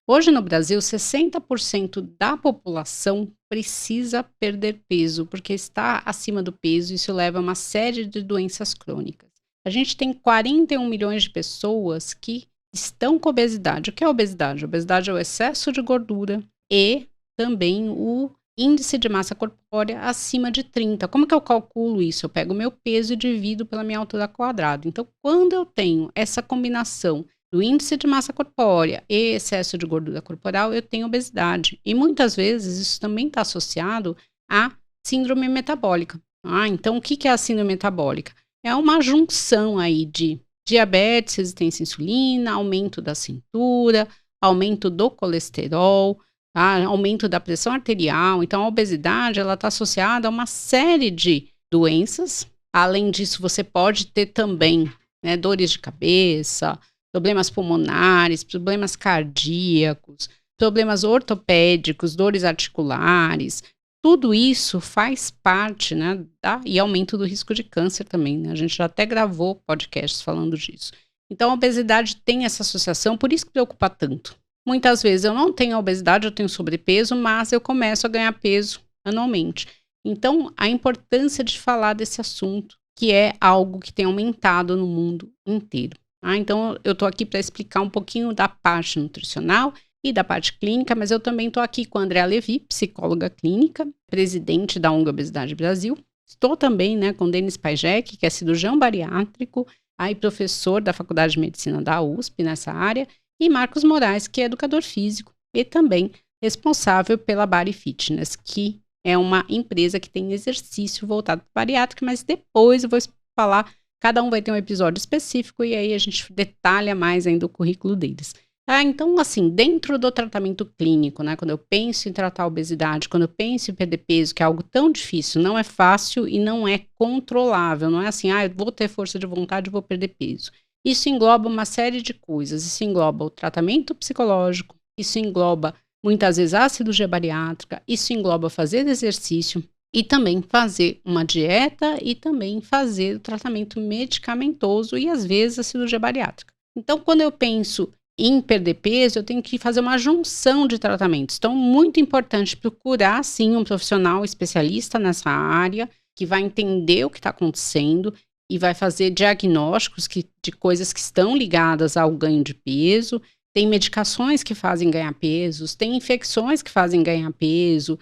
Hoje no Brasil, 60% da população precisa perder peso, porque está acima do peso, e isso leva a uma série de doenças crônicas. A gente tem 41 milhões de pessoas que estão com obesidade. O que é obesidade? Obesidade é o excesso de gordura e também o índice de massa corpórea acima de 30. Como que eu calculo isso? Eu pego o meu peso e divido pela minha altura quadrada. Então, quando eu tenho essa combinação do índice de massa corpórea e excesso de gordura corporal, eu tenho obesidade. E muitas vezes isso também está associado à síndrome metabólica. Então, o que é a síndrome metabólica? É uma junção aí de diabetes, resistência à insulina, aumento da cintura, aumento do colesterol, tá? Aumento da pressão arterial. Então, a obesidade ela está associada a uma série de doenças. Além disso, você pode ter também, né, dores de cabeça, problemas pulmonares, problemas cardíacos, problemas ortopédicos, dores articulares. Tudo isso faz parte, né, e aumento do risco de câncer também, né? A gente já até gravou podcasts falando disso. Então, a obesidade tem essa associação, por isso que preocupa tanto. Muitas vezes eu não tenho obesidade, eu tenho sobrepeso, mas eu começo a ganhar peso anualmente. Então, a importância de falar desse assunto, que é algo que tem aumentado no mundo inteiro. Então, eu estou aqui para explicar um pouquinho da parte nutricional e da parte clínica, mas eu também estou aqui com a Andréa Levi, psicóloga clínica, presidente da ONG Obesidade Brasil. Estou também, né, com o Denis Pajek, que é cirurgião bariátrico, aí professor da Faculdade de Medicina da USP nessa área, e Marcos Moraes, que é educador físico e também responsável pela Bari Fitness, que é uma empresa que tem exercício voltado para bariátrica, mas depois eu vou falar. Cada um vai ter um episódio específico e aí a gente detalha mais ainda o currículo deles. Então, assim, dentro do tratamento clínico, né, quando eu penso em tratar a obesidade, quando eu penso em perder peso, que é algo tão difícil, não é fácil e não é controlável, não é assim, eu vou ter força de vontade e vou perder peso. Isso engloba uma série de coisas, isso engloba o tratamento psicológico, isso engloba muitas vezes a cirurgia bariátrica, isso engloba fazer exercício, e também fazer uma dieta e também fazer o tratamento medicamentoso e, às vezes, a cirurgia bariátrica. Então, quando eu penso em perder peso, eu tenho que fazer uma junção de tratamentos. Então, muito importante procurar, sim, um profissional especialista nessa área, que vai entender o que está acontecendo e vai fazer diagnósticos de coisas que estão ligadas ao ganho de peso. Tem medicações que fazem ganhar peso, tem infecções que fazem ganhar peso,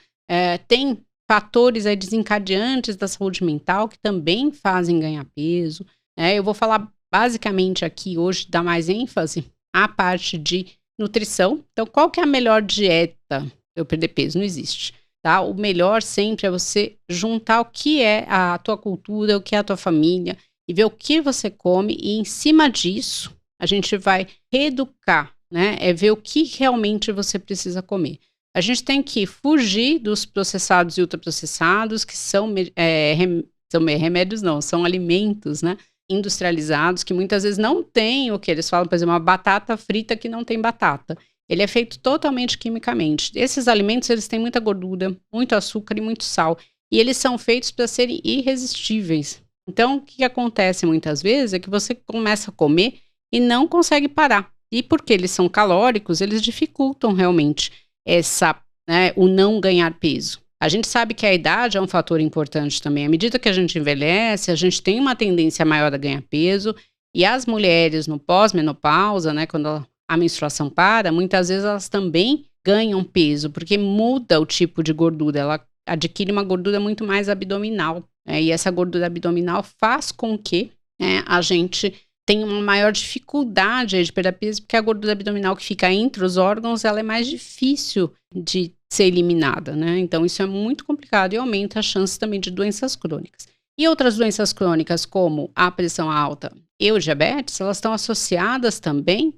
tem fatores desencadeantes da saúde mental que também fazem ganhar peso. Eu vou falar basicamente aqui hoje, dar mais ênfase à parte de nutrição. Então, qual que é a melhor dieta para eu perder peso? Não existe. Tá? O melhor sempre é você juntar o que é a tua cultura, o que é a tua família, e ver o que você come, e em cima disso, a gente vai reeducar, né? É ver o que realmente você precisa comer. A gente tem que fugir dos processados e ultraprocessados, que são remédios, não, são alimentos, né, industrializados, que muitas vezes não têm o que eles falam, por exemplo, uma batata frita que não tem batata. Ele é feito totalmente quimicamente. Esses alimentos, eles têm muita gordura, muito açúcar e muito sal. E eles são feitos para serem irresistíveis. Então, o que acontece muitas vezes é que você começa a comer e não consegue parar. E porque eles são calóricos, eles dificultam realmente o não ganhar peso. A gente sabe que a idade é um fator importante também. À medida que a gente envelhece, a gente tem uma tendência maior a ganhar peso, e as mulheres no pós-menopausa, né, quando a menstruação para, muitas vezes elas também ganham peso, porque muda o tipo de gordura, ela adquire uma gordura muito mais abdominal, e essa gordura abdominal faz com que a gente tem uma maior dificuldade de perder peso, porque a gordura abdominal que fica entre os órgãos, ela é mais difícil de ser eliminada, né? Então, isso é muito complicado e aumenta a chance também de doenças crônicas. E outras doenças crônicas, como a pressão alta e o diabetes, elas estão associadas também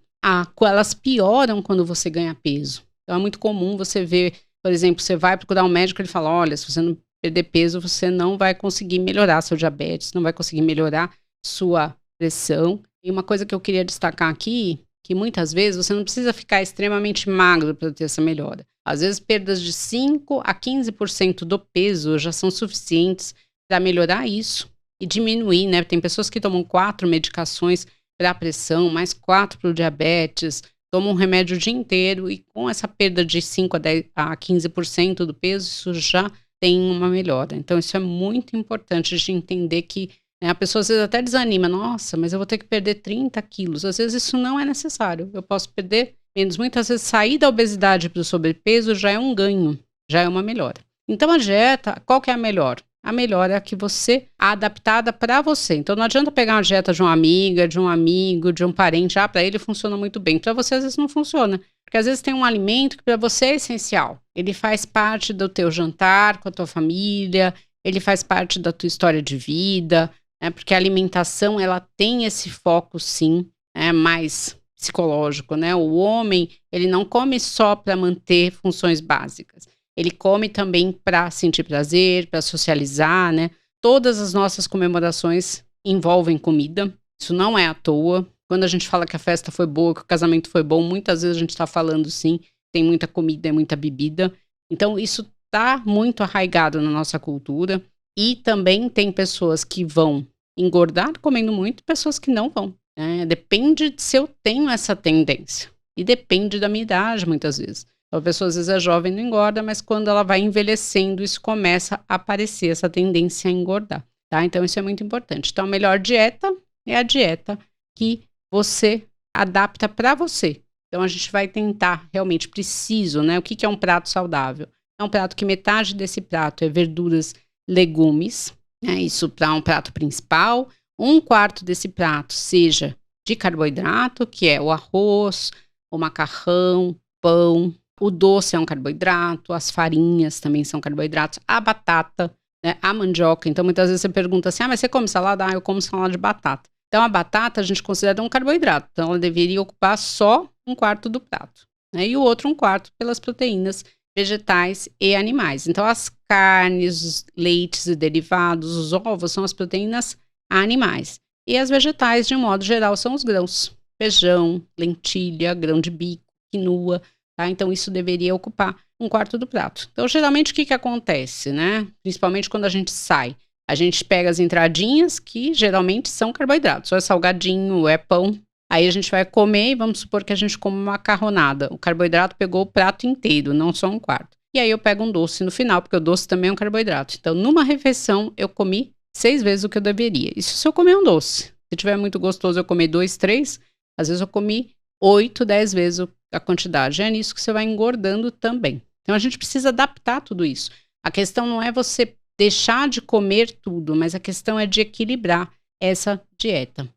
elas pioram quando você ganha peso. Então, é muito comum você ver, por exemplo, você vai procurar um médico, ele fala, olha, se você não perder peso, você não vai conseguir melhorar seu diabetes, não vai conseguir melhorar sua pressão. E uma coisa que eu queria destacar aqui, que muitas vezes você não precisa ficar extremamente magro para ter essa melhora. Às vezes perdas de 5 a 15% do peso já são suficientes para melhorar isso e diminuir, né? Tem pessoas que tomam 4 medicações para a pressão, mais 4 para o diabetes, toma um remédio o dia inteiro e com essa perda de 5 a 15% do peso, isso já tem uma melhora. Então isso é muito importante de entender que, né, a pessoa às vezes até desanima, nossa, mas eu vou ter que perder 30 quilos. Às vezes isso não é necessário, eu posso perder menos. Muitas vezes sair da obesidade para o sobrepeso já é um ganho, já é uma melhora. Então a dieta, qual que é a melhor? A melhor é a que você, adaptada para você. Então não adianta pegar uma dieta de uma amiga, de um amigo, de um parente, para ele funciona muito bem. Para você às vezes não funciona, porque às vezes tem um alimento que para você é essencial. Ele faz parte do teu jantar com a tua família, ele faz parte da tua história de vida, né? Porque a alimentação, ela tem esse foco sim, mais psicológico, né? O homem, ele não come só para manter funções básicas. Ele come também para sentir prazer, para socializar, né? Todas as nossas comemorações envolvem comida. Isso não é à toa. Quando a gente fala que a festa foi boa, que o casamento foi bom, muitas vezes a gente está falando sim, tem muita comida e muita bebida. Então isso está muito arraigado na nossa cultura. E também tem pessoas que vão engordar comendo muito e pessoas que não vão, né? Depende de se eu tenho essa tendência. E depende da minha idade, muitas vezes. A pessoa às vezes é jovem e não engorda, mas quando ela vai envelhecendo, isso começa a aparecer, essa tendência a engordar, tá? Então isso é muito importante. Então a melhor dieta é a dieta que você adapta para você. Então a gente vai tentar realmente preciso, né? O que é um prato saudável? É um prato que metade desse prato é verduras, legumes, né? Isso para um prato principal. 1/4 desse prato seja de carboidrato, que é o arroz, o macarrão, pão. O doce é um carboidrato, as farinhas também são carboidratos, a batata, né, a mandioca. Então, muitas vezes você pergunta assim, mas você come salada? Eu como salada de batata. Então, a batata a gente considera um carboidrato. Então, ela deveria ocupar só 1/4 do prato, né, e o outro 1/4 pelas proteínas vegetais e animais. Então, as carnes, os leites e derivados, os ovos são as proteínas animais. E as vegetais, de modo geral, são os grãos. Feijão, lentilha, grão de bico, quinoa. Tá? Então, isso deveria ocupar 1/4 do prato. Então, geralmente, o que acontece, né? Principalmente quando a gente sai. A gente pega as entradinhas, que geralmente são carboidratos. Ou é salgadinho, ou é pão. Aí a gente vai comer e vamos supor que a gente come uma macarronada. O carboidrato pegou o prato inteiro, não só 1/4. E aí eu pego um doce no final, porque o doce também é um carboidrato. Então, numa refeição, eu comi 6 vezes o que eu deveria. Isso se eu comer um doce. Se tiver muito gostoso, eu comer 2, 3. Às vezes eu comi 8, 10 vezes a quantidade. É nisso que você vai engordando também. Então a gente precisa adaptar tudo isso. A questão não é você deixar de comer tudo, mas a questão é de equilibrar essa dieta.